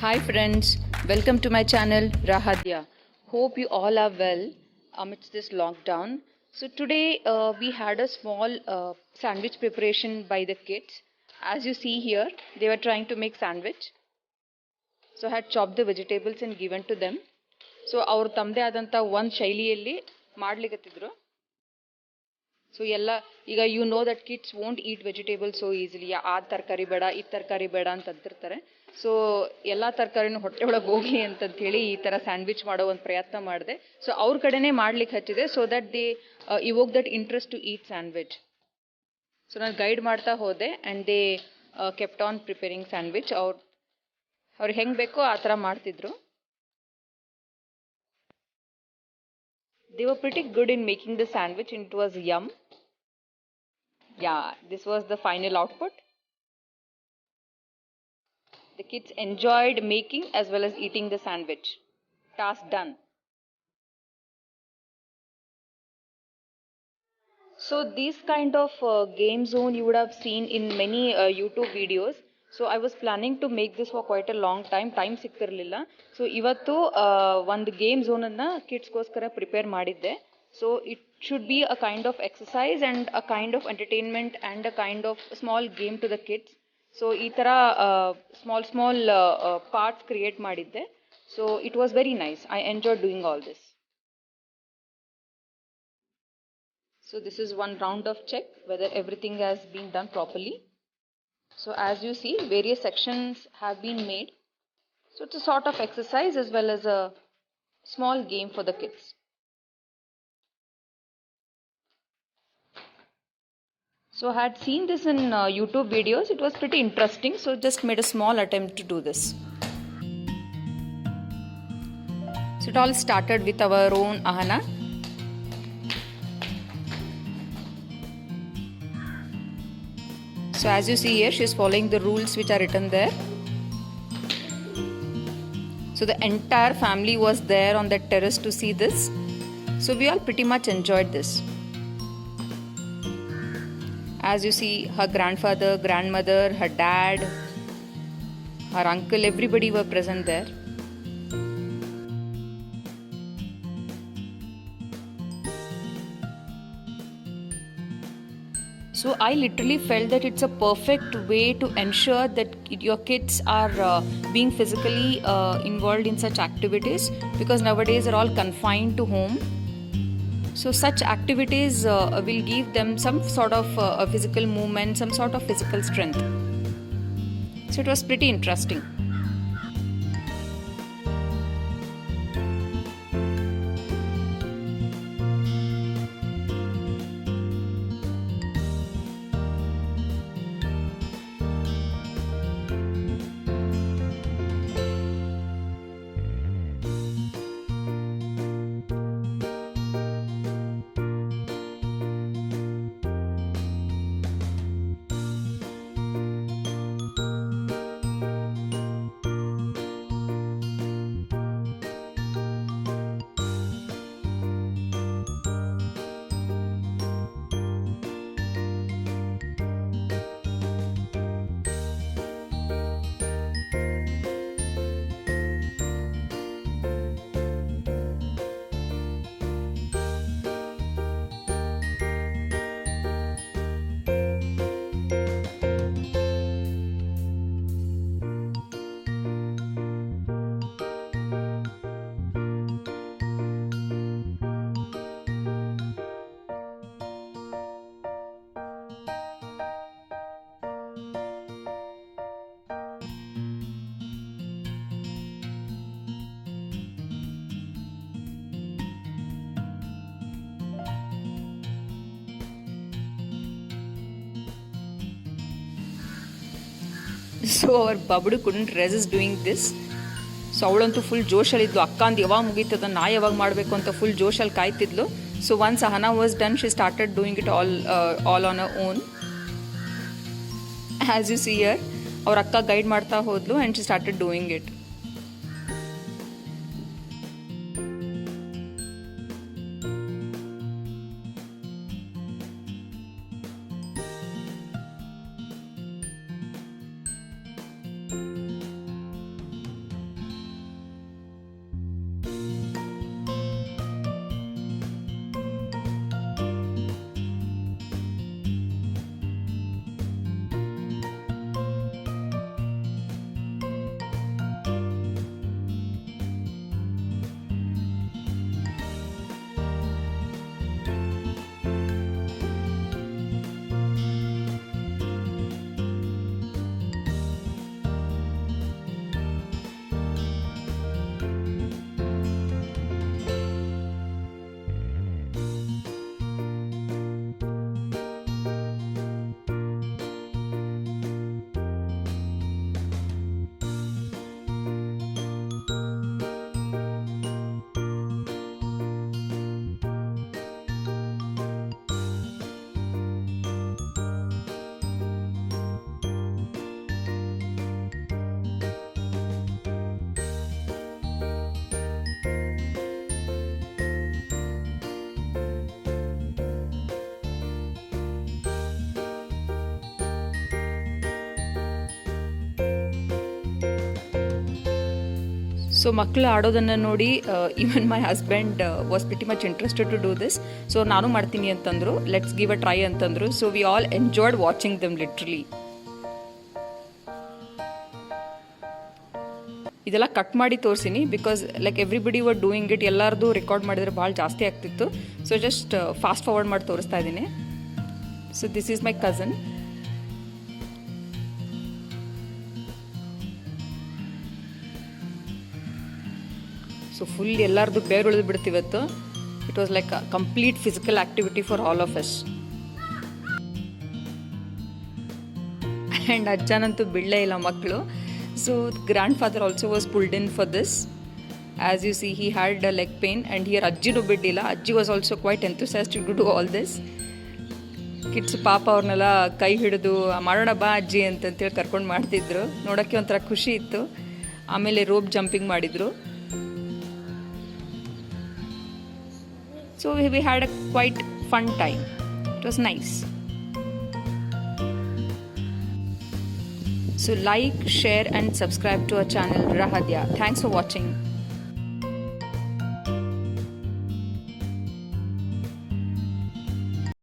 Hi friends, welcome to my channel Rahadya. Hope you all are well amidst this lockdown. So today we had a small sandwich preparation by the kids. As you see here, they were trying to make sandwich. So I had chopped the vegetables and given to them. So ಅವರು ತಮ್ಮದೇ ಆದಂಥ ಒಂದು ಶೈಲಿಯಲ್ಲಿ ಮಾಡ್ಲಿಕತ್ತಿದ್ರು. So ಎಲ್ಲ ಈಗ you know that kids won't eat vegetables so easily ಆ ತರಕಾರಿ ಬೇಡ ಈ ತರಕಾರಿ ಬೇಡ ಅಂತ ಅಂತಿರ್ತಾರೆ. ಸೊ ಎಲ್ಲ ತರಕಾರಿನೂ ಹೊಟ್ಟೆ ಒಳಗೆ ಹೋಗಲಿ ಅಂತಂಥೇಳಿ ಈ ಥರ ಸ್ಯಾಂಡ್ವಿಚ್ ಮಾಡೋ ಒಂದು ಪ್ರಯತ್ನ ಮಾಡಿದೆ. ಸೊ ಅವ್ರ ಕಡೆನೇ ಮಾಡ್ಲಿಕ್ಕೆ ಹಚ್ಚಿದೆ so that they evoke that interest to eat sandwich. So ನಾನು ಗೈಡ್ ಮಾಡ್ತಾ ಹೋದೆ and they kept on preparing sandwich. ಅವ್ರಿಗೆ ಹೆಂಗೆ ಬೇಕೋ ಆ ಥರ ಮಾಡ್ತಿದ್ರು. They were pretty good in making the sandwich and it was yum. Yeah, this was the final output. The kids enjoyed making as well as eating the sandwich. Task done. So these kind of game zone you would have seen in many YouTube videos. So I was planning to make this for quite a long time ಸಿಕ್ತಿರ್ಲಿಲ್ಲ. So ಇವತ್ತು ಒಂದು game ಝೋನನ್ನು ಕಿಡ್ಸ್ಗೋಸ್ಕರ prepare ಮಾಡಿದ್ದೆ. So it should be a kind of exercise and a kind of entertainment and a kind of small game to the kids. So ಈ ಥರ small parts create ಮಾಡಿದ್ದೆ. So it was very nice. I enjoy doing all this. So this is one round of check whether everything has been done properly. So as you see, various sections have been made. So it's a sort of exercise as well as a small game for the kids. So I had seen this in YouTube videos. It was pretty interesting. So just made a small attempt to do this. So it all started with our own Ahana. So as you see here, she is following the rules which are written there. So the entire family was there on that terrace to see this. So we all pretty much enjoyed this. As you see, her grandfather, grandmother, her dad, her uncle, everybody were present there. So I literally felt that it's a perfect way to ensure that your kids are being physically involved in such activities, because nowadays they're all confined to home. So such activities will give them some sort of physical movement, some sort of physical strength. So it was pretty interesting. So ಅವ್ರ ಬಬಡು couldn't resist doing this. So ಅವಳಂತೂ full ಜೋಶಲ್ಲಿದ್ಲು. ಅಕ್ಕ ಅಂದು ಯಾವಾಗ ಮುಗೀತದ, ನಾ ಯಾವಾಗ ಮಾಡಬೇಕು ಅಂತ ಫುಲ್ ಜೋಶಲ್ಲಿ ಕಾಯ್ತಿದ್ಲು. So once Ahana was done, she started doing it all on a own. As you see here, ಅವ್ರ ಅಕ್ಕ ಗೈಡ್ ಮಾಡ್ತಾ ಹೋದ್ಲು and she started doing it. So ಮಕ್ಕಳು ಆಡೋದನ್ನು ನೋಡಿ even my husband was pretty much interested to do this. So ನಾನು ಮಾಡ್ತೀನಿ ಅಂತಂದರು, ಲೆಟ್ಸ್ ಗಿವ್ ಅ ಟ್ರೈ ಅಂತಂದರು. So we all enjoyed watching them literally. ಇದೆಲ್ಲ ಕಟ್ ಮಾಡಿ ತೋರಿಸಿನಿ because like everybody were doing it, ಎಲ್ಲರದು ರೆಕಾರ್ಡ್ ಮಾಡಿದರೆ ಭಾಳ ಜಾಸ್ತಿ ಆಗ್ತಿತ್ತು. ಸೊ ಜಸ್ಟ್ ಫಾಸ್ಟ್ ಫಾರ್ವರ್ಡ್ ಮಾಡಿ ತೋರಿಸ್ತಾ ಇದ್ದೀನಿ. So this is my cousin. So full ಎಲ್ಲರದು ಬೇರೆ ಉಳಿದು ಬಿಡ್ತಿವತ್ತು. It was like a complete physical activity for all of us. And ಅಜ್ಜನಂತೂ ಬಿಡಲೇ ಇಲ್ಲ ಮಕ್ಕಳು. So grandfather also was pulled in for this. As you see he had a leg pain and here ಅಜ್ಜಿನೂ ಬಿಡ್ಡಿಲ್ಲ. ಅಜ್ಜಿ was also quite enthusiastic to do all this. Kids ಪಾಪ ಅವ್ರನ್ನೆಲ್ಲ ಕೈ ಹಿಡಿದು ಮಾಡೋಣ ಬಾ ಅಜ್ಜಿ ಅಂತಂತೇಳಿ ಕರ್ಕೊಂಡು ಮಾಡ್ತಿದ್ರು. ನೋಡೋಕ್ಕೆ ಒಂಥರ ಖುಷಿ ಇತ್ತು. ಆಮೇಲೆ ರೋಪ್ ಜಂಪಿಂಗ್ ಮಾಡಿದರು. So we had a quite fun time. It was nice. So like, share and subscribe to our channel Rahadya. Thanks for watching.